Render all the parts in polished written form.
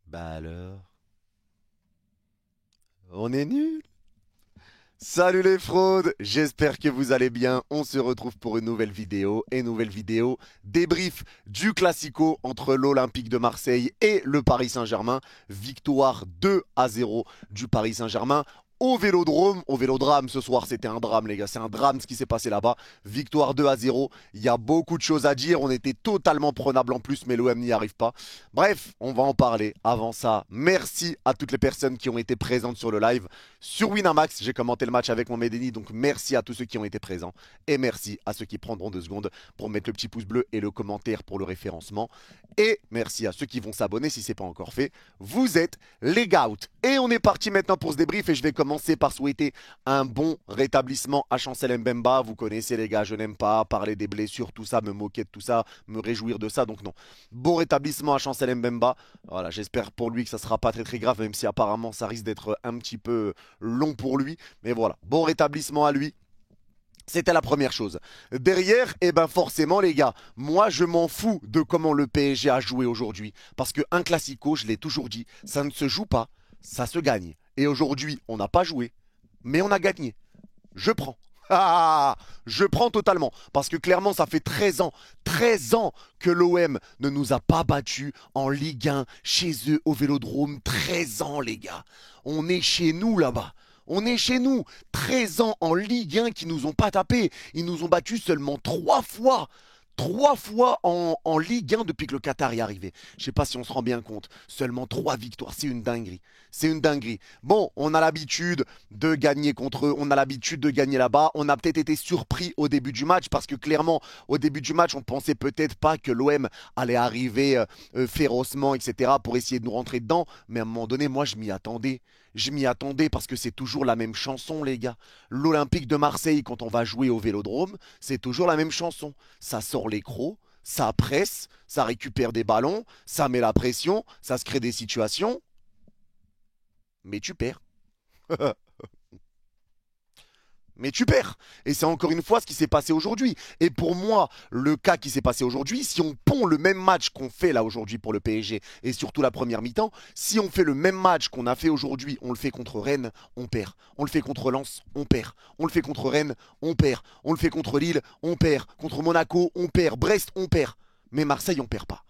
Bah alors, on est nuls. Salut les fraudes, j'espère que vous allez bien. On se retrouve pour une nouvelle vidéo débrief du Classico entre l'Olympique de Marseille et le Paris Saint-Germain. Victoire 2-0 du Paris Saint-Germain au Vélodrome, au Vélodrame ce soir. C'était un drame les gars, c'est un drame ce qui s'est passé là-bas. Victoire 2-0, il y a beaucoup de choses à dire. On était totalement prenable en plus, mais l'OM n'y arrive pas. Bref, on va en parler. Avant ça, merci à toutes les personnes qui ont été présentes sur le live. Sur Winamax, j'ai commenté le match avec mon Medeni, donc merci à tous ceux qui ont été présents. Et merci à ceux qui prendront 2 secondes pour mettre le petit pouce bleu et le commentaire pour le référencement. Et merci à ceux qui vont s'abonner si ce n'est pas encore fait. Vous êtes les Gouts. Et on est parti maintenant pour ce débrief et je vais commencer par souhaiter un bon rétablissement à Chancel Mbemba. Vous connaissez les gars, je n'aime pas parler des blessures, tout ça, me moquer de tout ça, me réjouir de ça, donc non. Bon rétablissement à Chancel Mbemba. Voilà, j'espère pour lui que ça sera pas très très grave, même si apparemment ça risque d'être un petit peu long pour lui. Mais voilà, bon rétablissement à lui. C'était la première chose. Derrière, eh ben forcément les gars, moi je m'en fous de comment le PSG a joué aujourd'hui. Parce qu'un classico, je l'ai toujours dit, ça ne se joue pas, ça se gagne. Et aujourd'hui, on n'a pas joué, mais on a gagné. Je prends. Ah, je prends totalement. Parce que clairement, ça fait 13 ans que l'OM ne nous a pas battus en Ligue 1 chez eux au Vélodrome. 13 ans, les gars. On est chez nous là-bas. On est chez nous. 13 ans en Ligue 1 qui nous ont pas tapés. Ils nous ont battus seulement 3 fois. 3 fois en Ligue 1 depuis que le Qatar est arrivé. Je sais pas si on se rend bien compte. Seulement 3 victoires. C'est une dinguerie. C'est une dinguerie. Bon, on a l'habitude de gagner contre eux. On a l'habitude de gagner là-bas. On a peut-être été surpris au début du match parce que clairement, au début du match, on pensait peut-être pas que l'OM allait arriver férocement, etc. pour essayer de nous rentrer dedans. Mais à un moment donné, moi, je m'y attendais. Je m'y attendais parce que c'est toujours la même chanson, les gars. L'Olympique de Marseille, quand on va jouer au Vélodrome, c'est toujours la même chanson. Ça sort les crocs, ça presse, ça récupère des ballons, ça met la pression, ça se crée des situations, mais tu perds. Mais tu perds. Et c'est encore une fois ce qui s'est passé aujourd'hui. Et pour moi, le cas qui s'est passé aujourd'hui, si on pond le même match qu'on fait là aujourd'hui pour le PSG, et surtout la première mi-temps, si on fait le même match qu'on a fait aujourd'hui, on le fait contre Rennes, on perd. On le fait contre Lens, on perd. On le fait contre Rennes, on perd. On le fait contre Lille, on perd. Contre Monaco, on perd. Brest, on perd. Mais Marseille, on perd pas.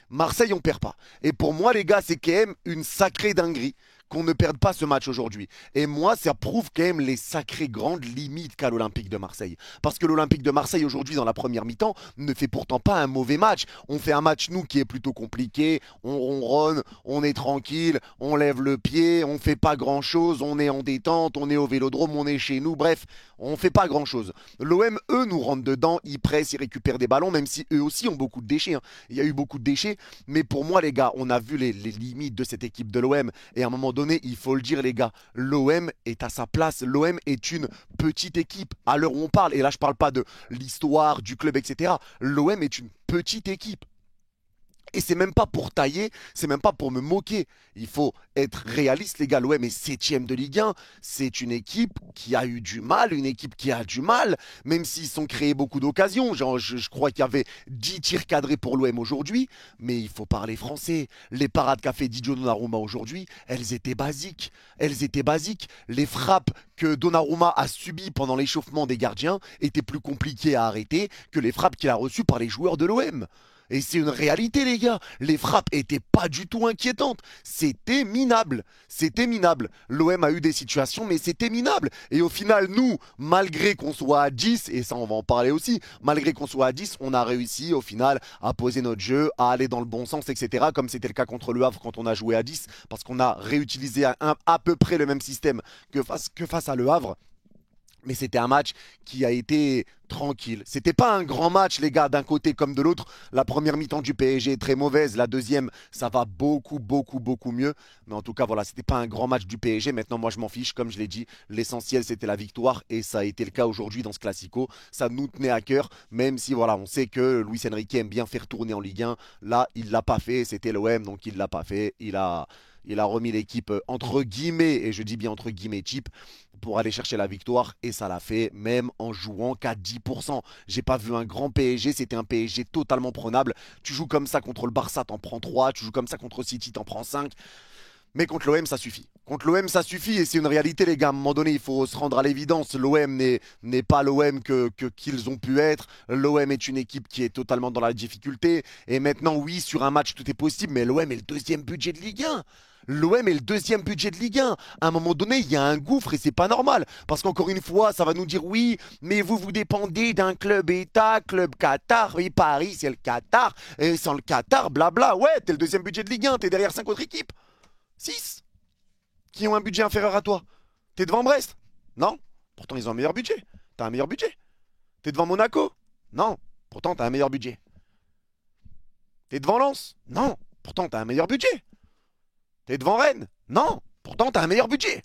Marseille, on perd pas. Et pour moi, les gars, c'est quand même une sacrée dinguerie qu'on ne perde pas ce match aujourd'hui. Et moi, ça prouve quand même les sacrées grandes limites qu'a l'Olympique de Marseille. Parce que l'Olympique de Marseille, aujourd'hui, dans la première mi-temps, ne fait pourtant pas un mauvais match. On fait un match, nous, qui est plutôt compliqué. On ronronne, on est tranquille, on lève le pied, on fait pas grand-chose, on est en détente, on est au Vélodrome, on est chez nous. Bref, on fait pas grand-chose. L'OM, eux, nous rentrent dedans, ils pressent, ils récupèrent des ballons, même si eux aussi ont beaucoup de déchets. Hein. Il y a eu beaucoup de déchets. Mais pour moi, les gars, on a vu les limites de cette équipe de l'OM. Et à un moment donné, il faut le dire, les gars, l'OM est à sa place. L'OM est une petite équipe à l'heure où on parle. Et là, je ne parle pas de l'histoire du club, etc. L'OM est une petite équipe. Et c'est même pas pour tailler, c'est même pas pour me moquer. Il faut être réaliste, les gars. L'OM est septième de Ligue 1. C'est une équipe qui a eu du mal, une équipe qui a du mal, même s'ils sont créés beaucoup d'occasions. Genre, je crois qu'il y avait 10 tirs cadrés pour l'OM aujourd'hui, mais il faut parler français. Les parades qu'a fait Didio Donnarumma aujourd'hui, elles étaient basiques. Elles étaient basiques. Les frappes que Donnarumma a subies pendant l'échauffement des gardiens étaient plus compliquées à arrêter que les frappes qu'il a reçues par les joueurs de l'OM. Et c'est une réalité, les gars. Les frappes étaient pas du tout inquiétantes. C'était minable. C'était minable. L'OM a eu des situations, mais c'était minable. Et au final, nous, malgré qu'on soit à 10, et ça, on va en parler aussi, malgré qu'on soit à 10, on a réussi, au final, à poser notre jeu, à aller dans le bon sens, etc. Comme c'était le cas contre Le Havre quand on a joué à 10, parce qu'on a réutilisé à peu près le même système que face à Le Havre. Mais c'était un match qui a été tranquille. C'était pas un grand match, les gars, d'un côté comme de l'autre. La première mi-temps du PSG est très mauvaise. La deuxième, ça va beaucoup, beaucoup, beaucoup mieux. Mais en tout cas, voilà, c'était pas un grand match du PSG. Maintenant, moi, je m'en fiche. Comme je l'ai dit, l'essentiel, c'était la victoire. Et ça a été le cas aujourd'hui dans ce Classico. Ça nous tenait à cœur. Même si, voilà, on sait que Luis Enrique aime bien faire tourner en Ligue 1. Là, il l'a pas fait. C'était l'OM, donc il l'a pas fait. Il a remis l'équipe entre guillemets, et je dis bien entre guillemets cheap, pour aller chercher la victoire. Et ça l'a fait même en jouant qu'à 10%. J'ai pas vu un grand PSG, c'était un PSG totalement prenable. Tu joues comme ça contre le Barça, t'en prends 3. Tu joues comme ça contre City, t'en prends 5. Mais contre l'OM, ça suffit. Contre l'OM, ça suffit et c'est une réalité, les gars. À un moment donné, il faut se rendre à l'évidence. L'OM n'est pas l'OM qu'ils ont pu être. L'OM est une équipe qui est totalement dans la difficulté. Et maintenant, oui, sur un match, tout est possible, mais l'OM est le deuxième budget de Ligue 1. L'OM est le deuxième budget de Ligue 1. À un moment donné, il y a un gouffre et c'est pas normal. Parce qu'encore une fois, ça va nous dire oui, mais vous dépendez d'un club État, club Qatar. Oui, Paris, c'est le Qatar. Et sans le Qatar, blabla. Ouais, t'es le deuxième budget de Ligue 1. T'es derrière 5 autres équipes. 6 qui ont un budget inférieur à toi. T'es devant Brest? Non. Pourtant, ils ont un meilleur budget. T'as un meilleur budget. T'es devant Monaco? Non. Pourtant, t'as un meilleur budget. T'es devant Lens? Non. Pourtant, t'as un meilleur budget. T'es devant Rennes? Non. Pourtant, t'as un meilleur budget.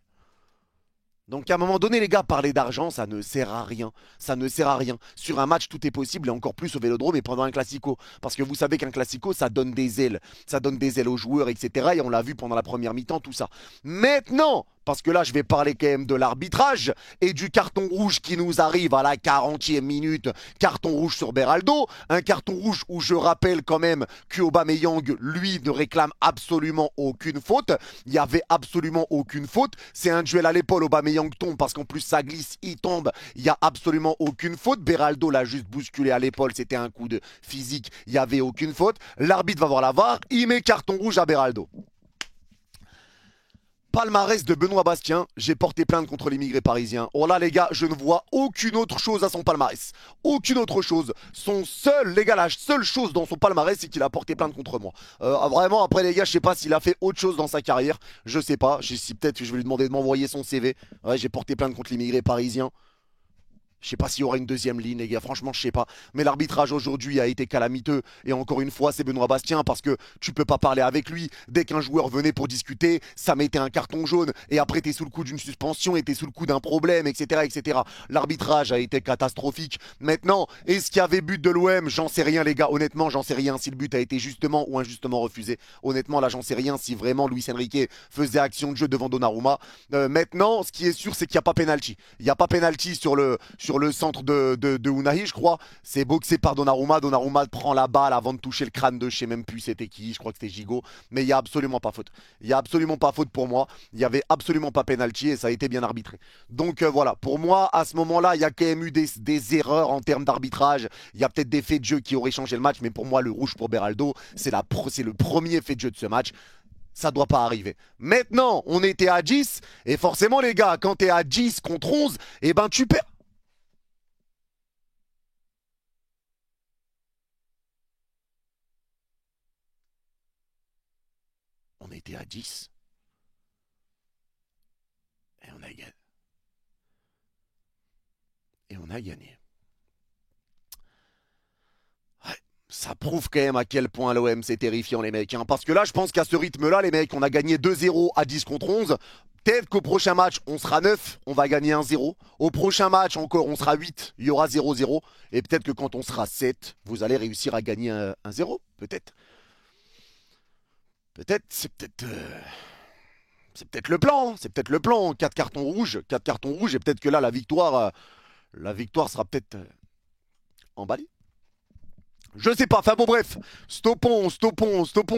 Donc à un moment donné, les gars, parler d'argent, ça ne sert à rien. Ça ne sert à rien. Sur un match, tout est possible, et encore plus au Vélodrome et pendant un Classico. Parce que vous savez qu'un Classico, ça donne des ailes. Ça donne des ailes aux joueurs, etc. Et on l'a vu pendant la première mi-temps, tout ça. Maintenant, parce que là, je vais parler quand même de l'arbitrage et du carton rouge qui nous arrive à la 40e minute. Carton rouge sur Beraldo. Un carton rouge où je rappelle quand même qu'Aubameyang, lui, ne réclame absolument aucune faute. Il n'y avait absolument aucune faute. C'est un duel à l'épaule. Aubameyang tombe parce qu'en plus, ça glisse, il tombe. Il n'y a absolument aucune faute. Beraldo l'a juste bousculé à l'épaule. C'était un coup de physique. Il n'y avait aucune faute. L'arbitre va voir la VAR. Il met carton rouge à Beraldo. Palmarès de Benoît Bastien, j'ai porté plainte contre l'immigré parisien. Oh là les gars, je ne vois aucune autre chose à son palmarès. Aucune autre chose. Les gars, la seule chose dans son palmarès, c'est qu'il a porté plainte contre moi. Vraiment, après les gars, je sais pas s'il a fait autre chose dans sa carrière. Je sais pas. Si peut-être je vais lui demander de m'envoyer son CV. Ouais, j'ai porté plainte contre l'immigré parisien. Je sais pas s'il y aura une deuxième ligne, les gars. Franchement, je sais pas. Mais l'arbitrage aujourd'hui a été calamiteux. Et encore une fois, c'est Benoît Bastien parce que tu peux pas parler avec lui. Dès qu'un joueur venait pour discuter, ça mettait un carton jaune. Et après, t'es sous le coup d'une suspension et t'es sous le coup d'un problème, etc., etc. L'arbitrage a été catastrophique. Maintenant, est-ce qu'il y avait but de l'OM? J'en sais rien, les gars. Honnêtement, j'en sais rien si le but a été justement ou injustement refusé. Honnêtement, là, j'en sais rien si vraiment Luis Enrique faisait action de jeu devant Donnarumma. Maintenant, ce qui est sûr, c'est qu'il n'y a pas pénalty. Il n'y a pas pénalty sur le centre de Ounahi, je crois. C'est boxé par Donnarumma. Donnarumma prend la balle avant de toucher le crâne de je sais même plus c'était qui. Je crois que c'était Gigot. Mais il n'y a absolument pas faute. Il n'y a absolument pas faute pour moi. Il n'y avait absolument pas pénalty et ça a été bien arbitré. Donc voilà, pour moi, à ce moment-là, il y a quand même eu des erreurs en termes d'arbitrage. Il y a peut-être des faits de jeu qui auraient changé le match. Mais pour moi, le rouge pour Beraldo, c'est le premier fait de jeu de ce match. Ça doit pas arriver. Maintenant, on était à 10. Et forcément, les gars, quand tu es à 10 contre 11, eh ben tu perds. On était à 10 et on a gagné. Et on a gagné. Ouais, ça prouve quand même à quel point l'OM c'est terrifiant les mecs. Hein. Parce que là, je pense qu'à ce rythme-là, les mecs, on a gagné 2-0 à 10 contre 11. Peut-être qu'au prochain match, on sera 9, on va gagner 1-0. Au prochain match, encore, on sera 8, il y aura 0-0. Et peut-être que quand on sera 7, vous allez réussir à gagner 1-0. Peut-être. Peut-être, c'est peut-être le plan, c'est peut-être le plan. 4 cartons rouges, 4 cartons rouges, et peut-être que là, la victoire sera peut-être emballée. Je sais pas, enfin bon bref, stoppons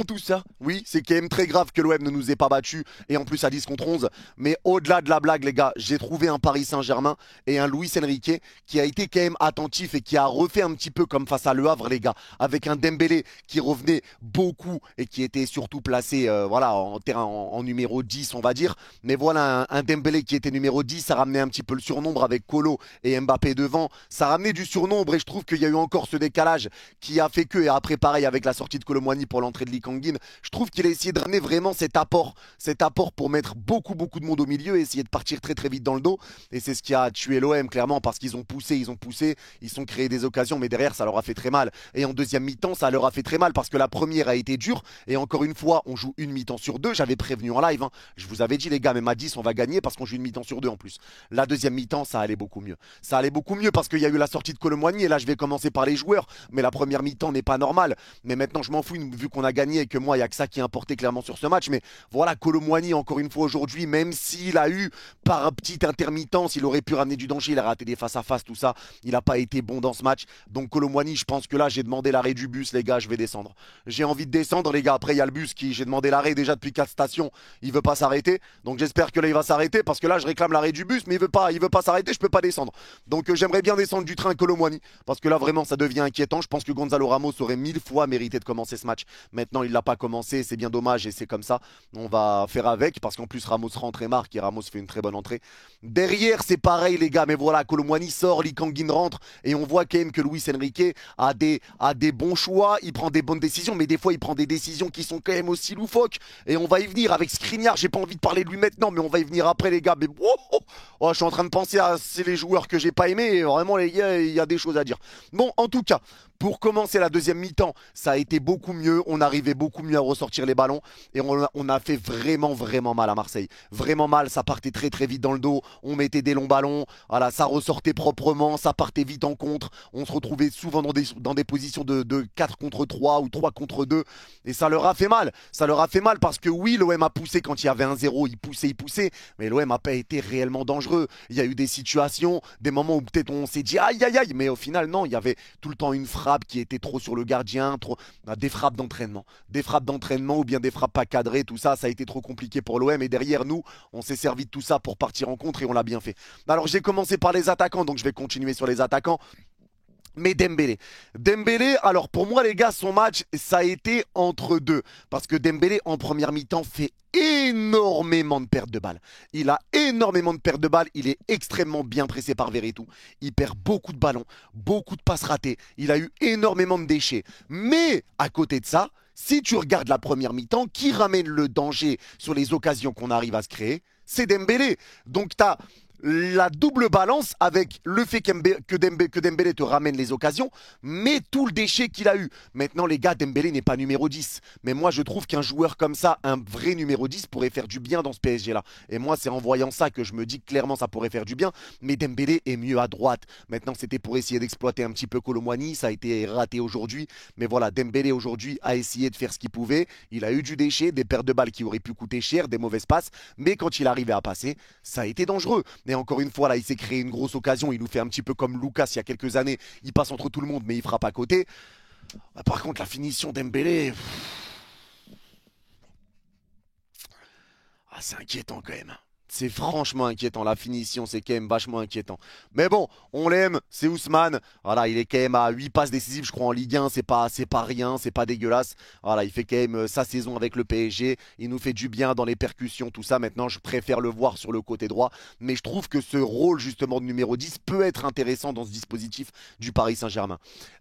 tout ça. Oui, c'est quand même très grave que l'OM ne nous ait pas battus, et en plus à 10 contre 11. Mais au-delà de la blague les gars, j'ai trouvé un Paris Saint-Germain et un Luis Enrique qui a été quand même attentif et qui a refait un petit peu comme face à Le Havre les gars, avec un Dembélé qui revenait beaucoup et qui était surtout placé voilà, en numéro 10 on va dire. Mais voilà, un Dembélé qui était numéro 10, ça ramenait un petit peu le surnombre avec Kolo et Mbappé devant. Ça ramenait du surnombre et je trouve qu'il y a eu encore ce décalage qui a fait que, et après pareil avec la sortie de Colomwani pour l'entrée de Lee Kangin, je trouve qu'il a essayé de ramener vraiment cet apport pour mettre beaucoup de monde au milieu et essayer de partir très très vite dans le dos. Et c'est ce qui a tué l'OM clairement parce qu'ils ont poussé, ils sont créés des occasions, mais derrière ça leur a fait très mal. Et en deuxième mi-temps, ça leur a fait très mal parce que la première a été dure. Et encore une fois, on joue une mi-temps sur deux. J'avais prévenu en live, hein. Je vous avais dit les gars, même à 10 on va gagner parce qu'on joue une mi-temps sur deux en plus. La deuxième mi-temps, ça allait beaucoup mieux. Ça allait beaucoup mieux parce qu'il y a eu la sortie de Colomwani et là je vais commencer par les joueurs, mais la première première mi-temps n'est pas normale. Mais maintenant, je m'en fous, vu qu'on a gagné et que moi, il n'y a que ça qui est importé clairement sur ce match. Mais voilà, Kolo Muani, encore une fois aujourd'hui, même s'il a eu par un petite intermittence, il aurait pu ramener du danger, il a raté des face-à-face, tout ça. Il n'a pas été bon dans ce match. Donc Kolo Muani, je pense que là, j'ai demandé l'arrêt du bus, les gars, je vais descendre. J'ai envie de descendre, les gars. Après, il y a le bus qui, j'ai demandé l'arrêt déjà depuis 4 stations. Il veut pas s'arrêter. Donc j'espère que là, il va s'arrêter parce que là, je réclame l'arrêt du bus, mais il veut pas s'arrêter, je peux pas descendre. Donc j'aimerais bien descendre du train Kolo Muani parce que là, vraiment, ça devient inquiétant. Je pense que Gonzalo Ramos aurait 1000 fois mérité de commencer ce match. Maintenant, il l'a pas commencé, c'est bien dommage et c'est comme ça. On va faire avec parce qu'en plus, Ramos rentre et marque et Ramos fait une très bonne entrée. Derrière, c'est pareil, les gars, mais voilà, Kolo Muani sort, Lee Kangin rentre et on voit quand même que Luis Enrique a des bons choix, il prend des bonnes décisions, mais des fois, il prend des décisions qui sont quand même aussi loufoques. Et on va y venir avec Skriniar, j'ai pas envie de parler de lui maintenant, mais on va y venir après, les gars. Mais je suis en train de penser à c'est les joueurs que j'ai pas aimés, et vraiment, les gars, il y a des choses à dire. Bon, en tout cas, pour commencer la deuxième mi-temps, ça a été beaucoup mieux. On arrivait beaucoup mieux à ressortir les ballons. Et on a fait vraiment, vraiment mal à Marseille. Vraiment mal. Ça partait très, très vite dans le dos. On mettait des longs ballons. Voilà, ça ressortait proprement. Ça partait vite en contre. On se retrouvait souvent dans des positions de 4 contre 3 ou 3 contre 2. Et ça leur a fait mal. Ça leur a fait mal parce que oui, l'OM a poussé quand il y avait 1-0. Il poussait. Mais l'OM n'a pas été réellement dangereux. Il y a eu des situations, des moments où peut-être on s'est dit aïe, aïe, aïe. Mais au final, non. Il y avait tout le temps une frappe qui était trop sur le gardien, des frappes d'entraînement ou bien des frappes pas cadrées, tout ça, ça a été trop compliqué pour l'OM et derrière nous, on s'est servi de tout ça pour partir en contre et on l'a bien fait. Alors j'ai commencé par les attaquants, donc je vais continuer sur les attaquants. Mais Dembélé, alors pour moi les gars, son match, ça a été entre deux. Parce que Dembélé en première mi-temps fait énormément de pertes de balles. Il a énormément de pertes de balles, il est extrêmement bien pressé par Veretout. Il perd beaucoup de ballons, beaucoup de passes ratées. Il a eu énormément de déchets. Mais à côté de ça, si tu regardes la première mi-temps, qui ramène le danger sur les occasions qu'on arrive à se créer, c'est Dembélé. Donc tu as la double balance avec le fait que Dembélé te ramène les occasions, mais tout le déchet qu'il a eu. Maintenant, les gars, Dembélé n'est pas numéro 10. Mais moi, je trouve qu'un joueur comme ça, un vrai numéro 10, pourrait faire du bien dans ce PSG-là. Et moi, c'est en voyant ça que je me dis que clairement, ça pourrait faire du bien. Mais Dembélé est mieux à droite. Maintenant, c'était pour essayer d'exploiter un petit peu Kolo Muani. Ça a été raté aujourd'hui. Mais voilà, Dembélé aujourd'hui a essayé de faire ce qu'il pouvait. Il a eu du déchet, des pertes de balles qui auraient pu coûter cher, des mauvaises passes. Mais quand il arrivait à passer, ça a été dangereux. Et encore une fois, là, il s'est créé une grosse occasion. Il nous fait un petit peu comme Lucas il y a quelques années. Il passe entre tout le monde, mais il frappe à côté. Par contre, la finition d'Embélé, c'est inquiétant quand même. C'est franchement inquiétant. La finition, c'est quand même vachement inquiétant. Mais bon, on l'aime, c'est Ousmane. Voilà, il est quand même à 8 passes décisives, je crois, en Ligue 1. C'est pas rien, c'est pas dégueulasse. Voilà, il fait quand même sa saison avec le PSG. Il nous fait du bien dans les percussions, tout ça. Maintenant, je préfère le voir sur le côté droit. Mais je trouve que ce rôle, justement, de numéro 10 peut être intéressant dans ce dispositif du Paris Saint-Germain.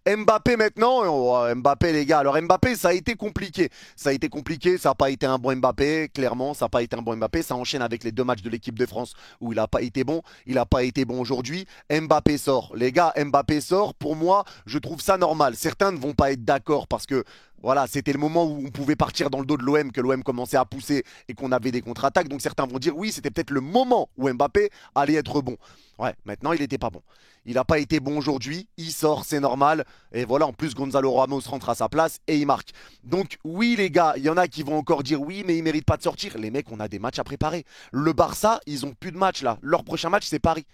Mbappé, maintenant. Mbappé, les gars. Alors, Mbappé, ça a été compliqué. Ça n'a pas été un bon Mbappé. Clairement, ça n'a pas été un bon Mbappé. Ça enchaîne avec les deux matchs de l'équipe de France où il n'a pas été bon. Il n'a pas été bon aujourd'hui. Mbappé sort. Les gars, Mbappé sort. Pour moi, je trouve ça normal. Certains ne vont pas être d'accord parce que voilà, c'était le moment où on pouvait partir dans le dos de l'OM, que l'OM commençait à pousser et qu'on avait des contre-attaques. Donc certains vont dire oui, c'était peut-être le moment où Mbappé allait être bon. Ouais, maintenant il n'était pas bon. Il n'a pas été bon aujourd'hui, il sort, c'est normal. Et voilà, en plus Gonzalo Ramos rentre à sa place et il marque. Donc oui les gars, il y en a qui vont encore dire oui, mais il ne mérite pas de sortir. Les mecs, on a des matchs à préparer. Le Barça, ils ont plus de matchs là. Leur prochain match, c'est Paris.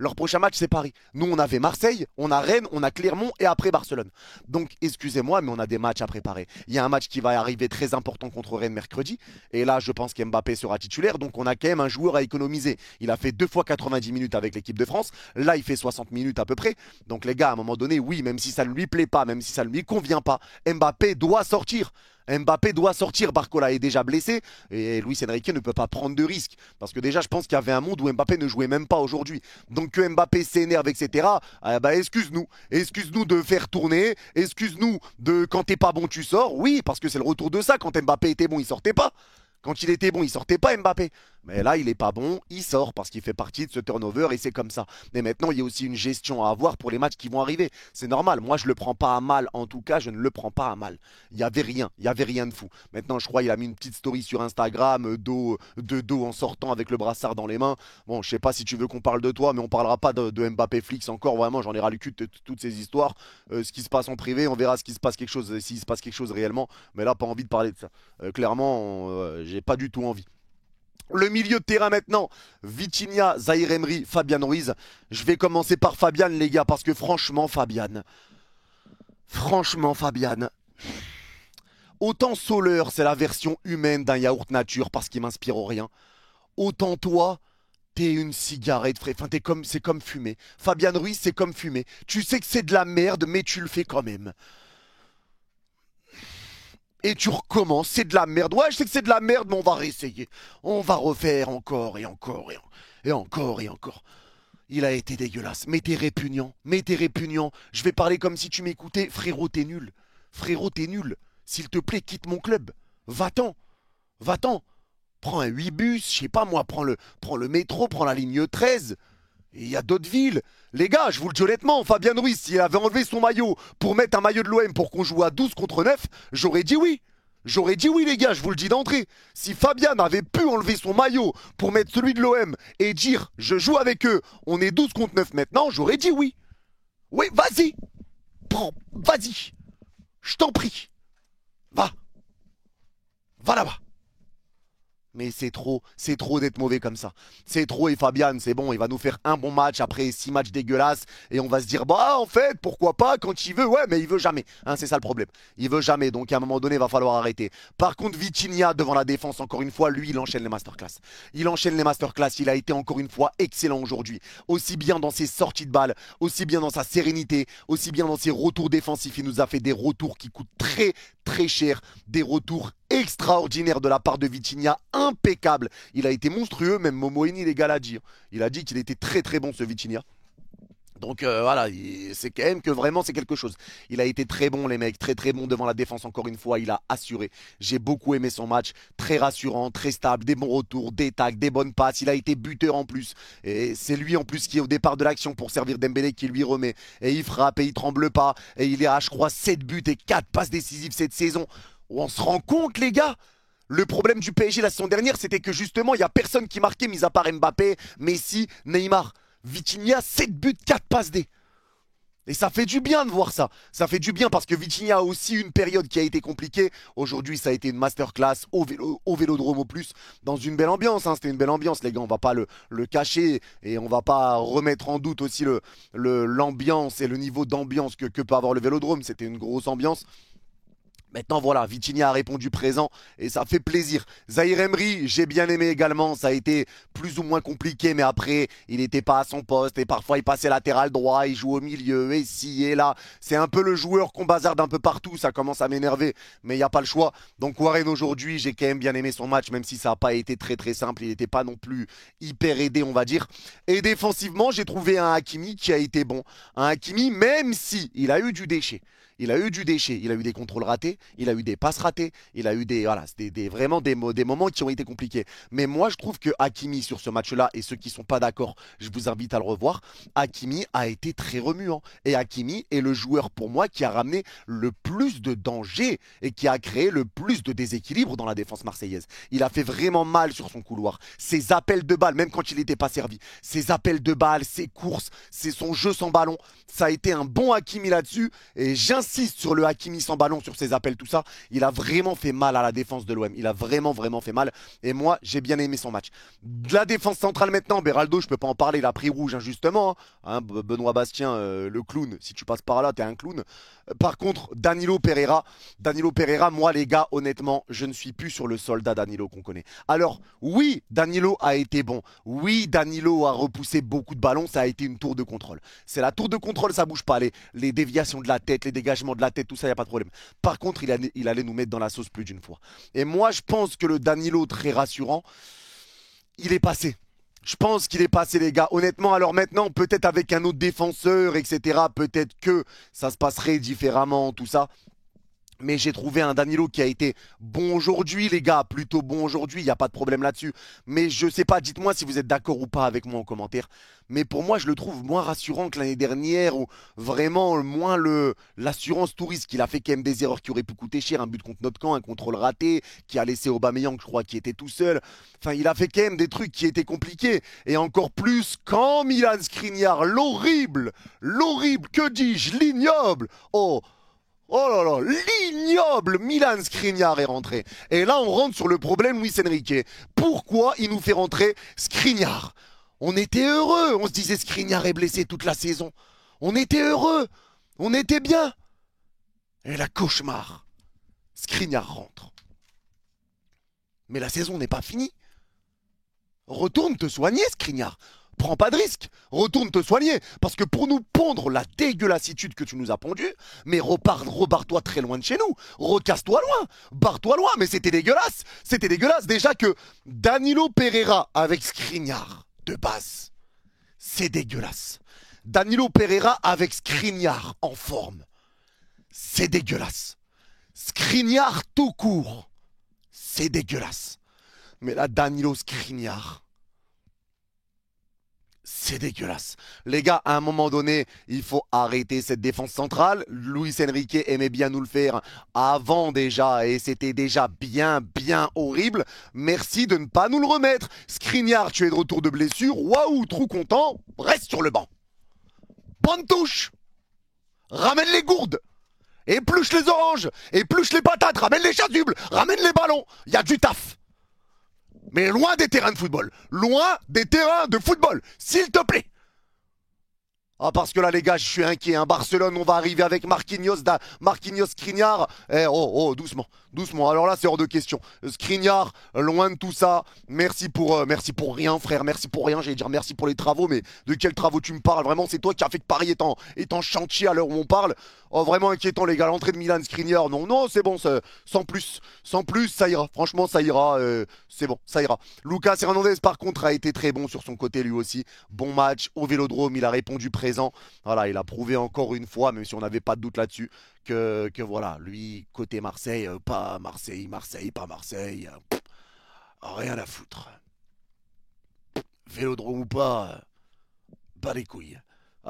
Leur prochain match, c'est Paris. Nous, on avait Marseille, on a Rennes, on a Clermont et après Barcelone. Donc, excusez-moi, mais on a des matchs à préparer. Il y a un match qui va arriver très important contre Rennes mercredi. Et là, je pense qu'Mbappé sera titulaire. Donc, on a quand même un joueur à économiser. Il a fait 2 fois 90 minutes avec l'équipe de France. Là, il fait 60 minutes à peu près. Donc, les gars, à un moment donné, oui, même si ça ne lui plaît pas, même si ça ne lui convient pas, Mbappé doit sortir. Mbappé doit sortir, Barcola est déjà blessé et Luis Enrique ne peut pas prendre de risques. Parce que déjà, je pense qu'il y avait un monde où Mbappé ne jouait même pas aujourd'hui. Donc que Mbappé s'énerve, etc., excuse-nous. Excuse-nous de faire tourner. Excuse-nous de quand t'es pas bon, tu sors. Oui, parce que c'est le retour de ça. Quand Mbappé était bon, il sortait pas. Quand il était bon, il sortait pas Mbappé. Mais là, il n'est pas bon, il sort parce qu'il fait partie de ce turnover et c'est comme ça. Mais maintenant, il y a aussi une gestion à avoir pour les matchs qui vont arriver. C'est normal. Moi, je ne le prends pas à mal. En tout cas, je ne le prends pas à mal. Il n'y avait rien. Il n'y avait rien de fou. Maintenant, je crois qu'il a mis une petite story sur Instagram, de dos en sortant avec le brassard dans les mains. Bon, je sais pas si tu veux qu'on parle de toi, mais on parlera pas de Mbappé Flix encore. Vraiment, j'en ai ras le cul de toutes ces histoires. Ce qui se passe en privé, on verra ce qui se passe quelque chose, s'il se passe quelque chose réellement. Mais là, pas envie de parler de ça. Clairement, j'ai pas du tout envie. Le milieu de terrain maintenant, Vitinha, Zahir Emery, Fabian Ruiz. Je vais commencer par Fabian, les gars, parce que franchement, Fabian, autant Soler, c'est la version humaine d'un yaourt nature parce qu'il m'inspire rien. Autant toi, t'es une cigarette, frère. Enfin, c'est comme fumer. Fabian Ruiz, c'est comme fumer. Tu sais que c'est de la merde, mais tu le fais quand même. Et tu recommences, c'est de la merde. Ouais, je sais que c'est de la merde, mais on va réessayer. On va refaire encore et encore et encore et encore. Il a été dégueulasse. Mais t'es répugnant. Mais t'es répugnant. Je vais parler comme si tu m'écoutais. Frérot, t'es nul. Frérot, t'es nul. S'il te plaît, quitte mon club. Va-t'en. Va-t'en. Prends un 8 bus, je sais pas moi, prends le métro, prends la ligne 13. Et il y a d'autres villes. Les gars, je vous le dis honnêtement, Fabien Ruiz, s'il avait enlevé son maillot pour mettre un maillot de l'OM pour qu'on joue à 12 contre 9, j'aurais dit oui. J'aurais dit oui, les gars, je vous le dis d'entrée. Si Fabian avait pu enlever son maillot pour mettre celui de l'OM et dire je joue avec eux, on est 12 contre 9 maintenant, j'aurais dit oui. Oui, vas-y. Prends, vas-y. Je t'en prie. Va. Va là-bas. Mais c'est trop d'être mauvais comme ça. C'est trop et Fabian, c'est bon, il va nous faire un bon match après 6 matchs dégueulasses et on va se dire, bah en fait, pourquoi pas quand il veut, ouais, mais il veut jamais. Hein, c'est ça le problème. Il veut jamais, donc à un moment donné, il va falloir arrêter. Par contre, Vitinha devant la défense, encore une fois, lui, il enchaîne les masterclass. Il enchaîne les masterclass, il a été encore une fois excellent aujourd'hui. Aussi bien dans ses sorties de balles, aussi bien dans sa sérénité, aussi bien dans ses retours défensifs. Il nous a fait des retours qui coûtent très cher, des retours extraordinaires de la part de Vitinha, impeccable. Il a été monstrueux, même Momoini, les gars, l'a dit. Il a dit qu'il était très bon ce Vitinha. Donc voilà, c'est quand même que vraiment c'est quelque chose. Il a été très bon les mecs, très bon devant la défense encore une fois, il a assuré. J'ai beaucoup aimé son match, très rassurant, très stable, des bons retours, des tacs, des bonnes passes, il a été buteur en plus. Et c'est lui en plus qui est au départ de l'action pour servir Dembélé qui lui remet. Et il frappe et il tremble pas. Et il est à je crois 7 buts et 4 passes décisives cette saison. On se rend compte les gars. Le problème du PSG la saison dernière, c'était que justement, il n'y a personne qui marquait, mis à part Mbappé, Messi, Neymar. Vitinha, 7 buts, 4 passes D. Et ça fait du bien de voir ça. Ça fait du bien parce que Vitinha a aussi une période qui a été compliquée. Aujourd'hui, ça a été une masterclass au Vélodrome au plus, dans une belle ambiance. Hein. C'était une belle ambiance, les gars. On va pas le cacher et on va pas remettre en doute aussi l'ambiance et le niveau d'ambiance que peut avoir le Vélodrome. C'était une grosse ambiance. Maintenant voilà, Vitinha a répondu présent et ça fait plaisir. Zahir Emery, j'ai bien aimé également, ça a été plus ou moins compliqué mais après il n'était pas à son poste et parfois il passait latéral droit, il joue au milieu et ci et là. C'est un peu le joueur qu'on bazarde un peu partout, ça commence à m'énerver mais il n'y a pas le choix. Donc Warren aujourd'hui, j'ai quand même bien aimé son match même si ça n'a pas été très simple, il n'était pas non plus hyper aidé on va dire. Et défensivement, j'ai trouvé un Hakimi qui a été bon. Un Hakimi même si il a eu du déchet. Il a eu du déchet, il a eu des contrôles ratés, il a eu des passes ratées, il a eu voilà, vraiment des moments qui ont été compliqués. Mais moi, je trouve que Hakimi sur ce match-là, et ceux qui ne sont pas d'accord, je vous invite à le revoir, Hakimi a été très remuant. Et Hakimi est le joueur pour moi qui a ramené le plus de danger et qui a créé le plus de déséquilibre dans la défense marseillaise. Il a fait vraiment mal sur son couloir. Ses appels de balles, même quand il n'était pas servi, ses appels de balles, ses courses, c'est son jeu sans ballon, ça a été un bon Hakimi là-dessus. Et j'insiste sur le Hakimi sans ballon, sur ses appels, tout ça. Il a vraiment fait mal à la défense de l'OM. Il a vraiment fait mal. Et moi, j'ai bien aimé son match. De la défense centrale maintenant, Beraldo, je peux pas en parler. Il a pris rouge injustement. Hein, Benoît Bastien, le clown. Si tu passes par là, t'es un clown. Par contre, Danilo Pereira, moi les gars, honnêtement, je ne suis plus sur le soldat Danilo qu'on connaît. Alors, oui, Danilo a été bon. Oui, Danilo a repoussé beaucoup de ballons. Ça a été une tour de contrôle. C'est la tour de contrôle, ça bouge pas. Les déviations de la tête, les dégagements de la tête, tout ça, il n'y a pas de problème. Par contre, il allait nous mettre dans la sauce plus d'une fois. Et moi, je pense que le Danilo très rassurant, il est passé. Je pense qu'il est passé, les gars. Honnêtement, alors maintenant, peut-être avec un autre défenseur, etc., peut-être que ça se passerait différemment, tout ça. Mais j'ai trouvé un Danilo qui a été bon aujourd'hui, les gars, plutôt bon aujourd'hui, il n'y a pas de problème là-dessus. Mais je sais pas, dites-moi si vous êtes d'accord ou pas avec moi en commentaire. Mais pour moi, je le trouve moins rassurant que l'année dernière, ou vraiment moins l'assurance touriste qu'il a fait quand même des erreurs qui auraient pu coûter cher, un but contre notre camp, un contrôle raté, qui a laissé Aubameyang, je crois, qui était tout seul. Enfin, il a fait quand même des trucs qui étaient compliqués. Et encore plus quand Milan Skriniar, l'horrible, que dis-je, l'ignoble. Oh là là, l'ignoble Milan Skriniar est rentré. Et là, on rentre sur le problème Luis Enrique. Pourquoi il nous fait rentrer Skriniar? On était heureux. On se disait Skriniar est blessé toute la saison. On était heureux. On était bien. Et la cauchemar. Skriniar rentre. Mais la saison n'est pas finie. Retourne te soigner, Skriniar. Prends pas de risque, retourne te soigner, parce que pour nous pondre la dégueulassitude que tu nous as pondue, mais repars-toi très loin de chez nous, recasse-toi loin, barre-toi loin, mais c'était dégueulasse déjà que Danilo Pereira avec Skriniar de base, c'est dégueulasse. Danilo Pereira avec Skriniar en forme, c'est dégueulasse. Skriniar tout court, c'est dégueulasse. Mais là, Danilo Skriniar, c'est dégueulasse. Les gars, à un moment donné, il faut arrêter cette défense centrale. Luis Enrique aimait bien nous le faire avant déjà, et c'était déjà bien horrible. Merci de ne pas nous le remettre. Skriniar, tu es de retour de blessure. Waouh, trop content. Reste sur le banc. Bonne touche. Ramène les gourdes. Épluche les oranges. Épluche les patates. Ramène les chasubles. Ramène les ballons. Il y a du taf. Mais loin des terrains de football. Loin des terrains de football. S'il te plaît. Ah, parce que là, les gars, je suis inquiet. Hein. Barcelone, on va arriver avec Marquinhos Skriniar. Doucement. Alors là, c'est hors de question. Skriniar, loin de tout ça. Merci pour rien, frère. Merci pour rien. J'allais dire merci pour les travaux, mais de quels travaux tu me parles? Vraiment, c'est toi qui as fait que Paris est en chantier à l'heure où on parle. Oh, vraiment inquiétant, les gars. L'entrée de Milan Skriniar, non, c'est bon. Sans plus, ça ira. Franchement, ça ira. C'est bon, ça ira. Lucas Hernandez, par contre, a été très bon sur son côté, lui aussi. Bon match au Vélodrome. Il a répondu présent. Voilà, il a prouvé encore une fois, même si on n'avait pas de doute là-dessus, que voilà, lui, côté Marseille, pas Marseille, pas Marseille, rien à foutre. Vélodrome ou pas les couilles.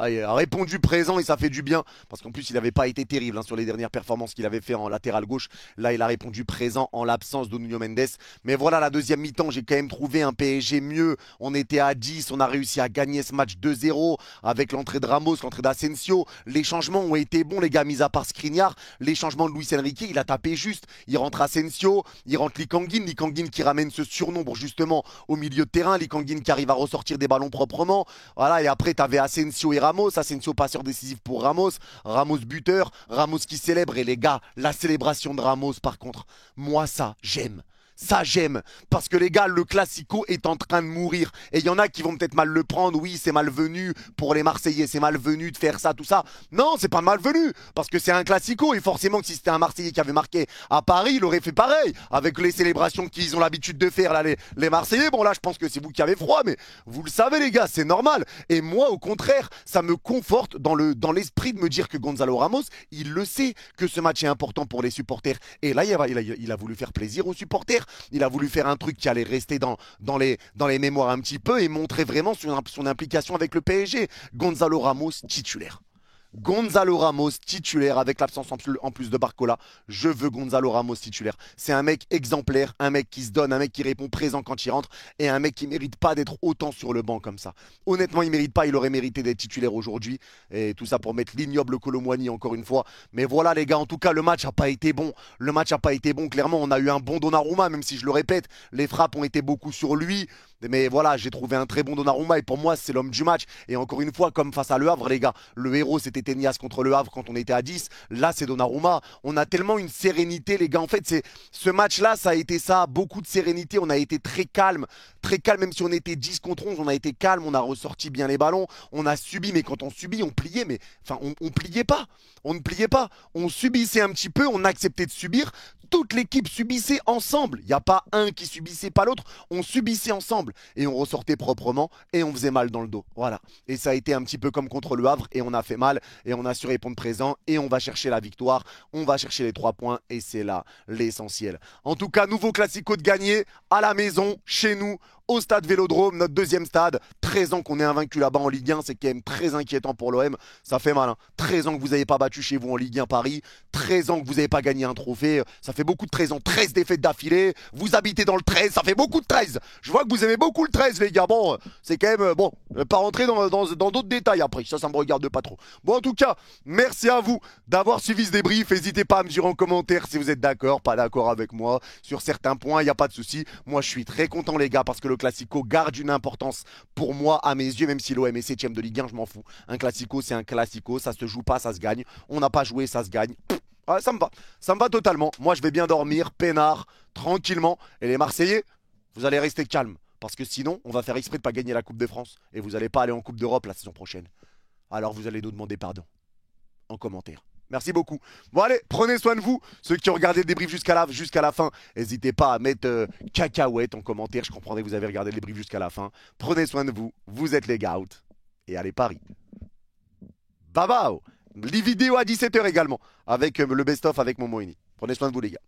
Ah, il a répondu présent et ça fait du bien parce qu'en plus il n'avait pas été terrible sur les dernières performances qu'il avait fait en latéral gauche. Là il a répondu présent en l'absence de Nuno Mendes. Mais voilà, la deuxième mi-temps, j'ai quand même trouvé un PSG mieux. On était à 10, on a réussi à gagner ce match 2-0 avec l'entrée de Ramos, l'entrée d'Asensio. Les changements ont été bons, les gars, mis à part Skriniar. Les changements de Luis Enrique, il a tapé juste. Il rentre Asensio, il rentre Likanguin qui ramène ce surnombre justement au milieu de terrain. Likanguin qui arrive à ressortir des ballons proprement. Voilà, et après tu avais Asensio et Ramos, Asensio passeur décisif pour Ramos, Ramos buteur, Ramos qui célèbre. Et les gars, la célébration de Ramos par contre, moi ça j'aime. Ça j'aime, parce que les gars, le Classico est en train de mourir. Et il y en a qui vont peut-être mal le prendre. Oui, c'est malvenu pour les Marseillais, c'est malvenu de faire ça, tout ça. Non, c'est pas malvenu, parce que c'est un Classico. Et forcément que si c'était un Marseillais qui avait marqué à Paris, il aurait fait pareil. Avec les célébrations qu'ils ont l'habitude de faire, là, les Marseillais. Bon là, je pense que c'est vous qui avez froid, mais vous le savez les gars, c'est normal. Et moi, au contraire, ça me conforte dans l'esprit de me dire que Gonzalo Ramos, il le sait que ce match est important pour les supporters. Et là, il a voulu faire plaisir aux supporters. Il a voulu faire un truc qui allait rester dans les mémoires un petit peu et montrer vraiment son implication avec le PSG. Gonzalo Ramos titulaire. Gonzalo Ramos titulaire avec l'absence en plus de Barcola. Je veux Gonzalo Ramos titulaire. C'est un mec exemplaire, un mec qui se donne, un mec qui répond présent quand il rentre et un mec qui mérite pas d'être autant sur le banc comme ça. Honnêtement, il mérite pas, il aurait mérité d'être titulaire aujourd'hui et tout ça pour mettre l'ignoble Kolo Muani encore une fois. Mais voilà les gars, en tout cas le match a pas été bon. Le match a pas été bon, clairement, on a eu un bon Donnarumma même si je le répète, les frappes ont été beaucoup sur lui. Mais voilà, j'ai trouvé un très bon Donnarumma et pour moi c'est l'homme du match. Et encore une fois, comme face à Le Havre les gars, le héros c'était Tenias contre Le Havre quand on était à 10. Là c'est Donnarumma. On a tellement une sérénité les gars. En fait, ce match-là, ça a été ça, beaucoup de sérénité. On a été très calme même si on était 10 contre 11, on a été calme, on a ressorti bien les ballons. On a subi, mais quand on subit, on pliait. Mais enfin, on pliait pas. On ne pliait pas. On subissait un petit peu, on acceptait de subir. Toute l'équipe subissait ensemble. Il n'y a pas un qui subissait pas l'autre. On subissait ensemble. ensemble et on ressortait proprement et on faisait mal dans le dos. Voilà. Et ça a été un petit peu comme contre le Havre et on a fait mal et on a su répondre présent et on va chercher la victoire, on va chercher les 3 points et c'est là l'essentiel. En tout cas, nouveau classico de gagné à la maison, chez nous, au stade Vélodrome, notre deuxième stade. 13 ans qu'on est invaincu là-bas en Ligue 1, c'est quand même très inquiétant pour l'OM. Ça fait mal. 13 ans que vous n'avez pas battu chez vous en Ligue 1 Paris. 13 ans que vous n'avez pas gagné un trophée. Ça fait beaucoup de 13 ans. 13 défaites d'affilée. Vous habitez dans le 13. Ça fait beaucoup de 13. Je vois que vous aimez beaucoup le 13, les gars. Bon, c'est quand même... Bon, pas rentrer dans d'autres détails après. Ça me regarde pas trop. Bon, en tout cas, merci à vous d'avoir suivi ce débrief. N'hésitez pas à me dire en commentaire si vous êtes d'accord, pas d'accord avec moi. Sur certains points, il n'y a pas de souci. Moi, je suis très content, les gars, parce que le Classico garde une importance pour moi à mes yeux, même si l'OM est 7ème de Ligue 1, je m'en fous. Un Classico, c'est un Classico, ça se joue pas, ça se gagne. On n'a pas joué, ça se gagne. Ouais, ça me va totalement. Moi, je vais bien dormir, peinard, tranquillement. Et les Marseillais, vous allez rester calmes, parce que sinon, on va faire exprès de pas gagner la Coupe de France et vous n'allez pas aller en Coupe d'Europe la saison prochaine. Alors, vous allez nous demander pardon en commentaire. Merci beaucoup. Bon allez, prenez soin de vous. Ceux qui ont regardé le débrief jusqu'à la fin, n'hésitez pas à mettre cacahuète en commentaire. Je comprendrai que vous avez regardé le débrief jusqu'à la fin. Prenez soin de vous. Vous êtes les gars. Et allez Paris. Bye bye. Les vidéos à 17h également. Avec le best-of avec Momo Eni. Prenez soin de vous les gars.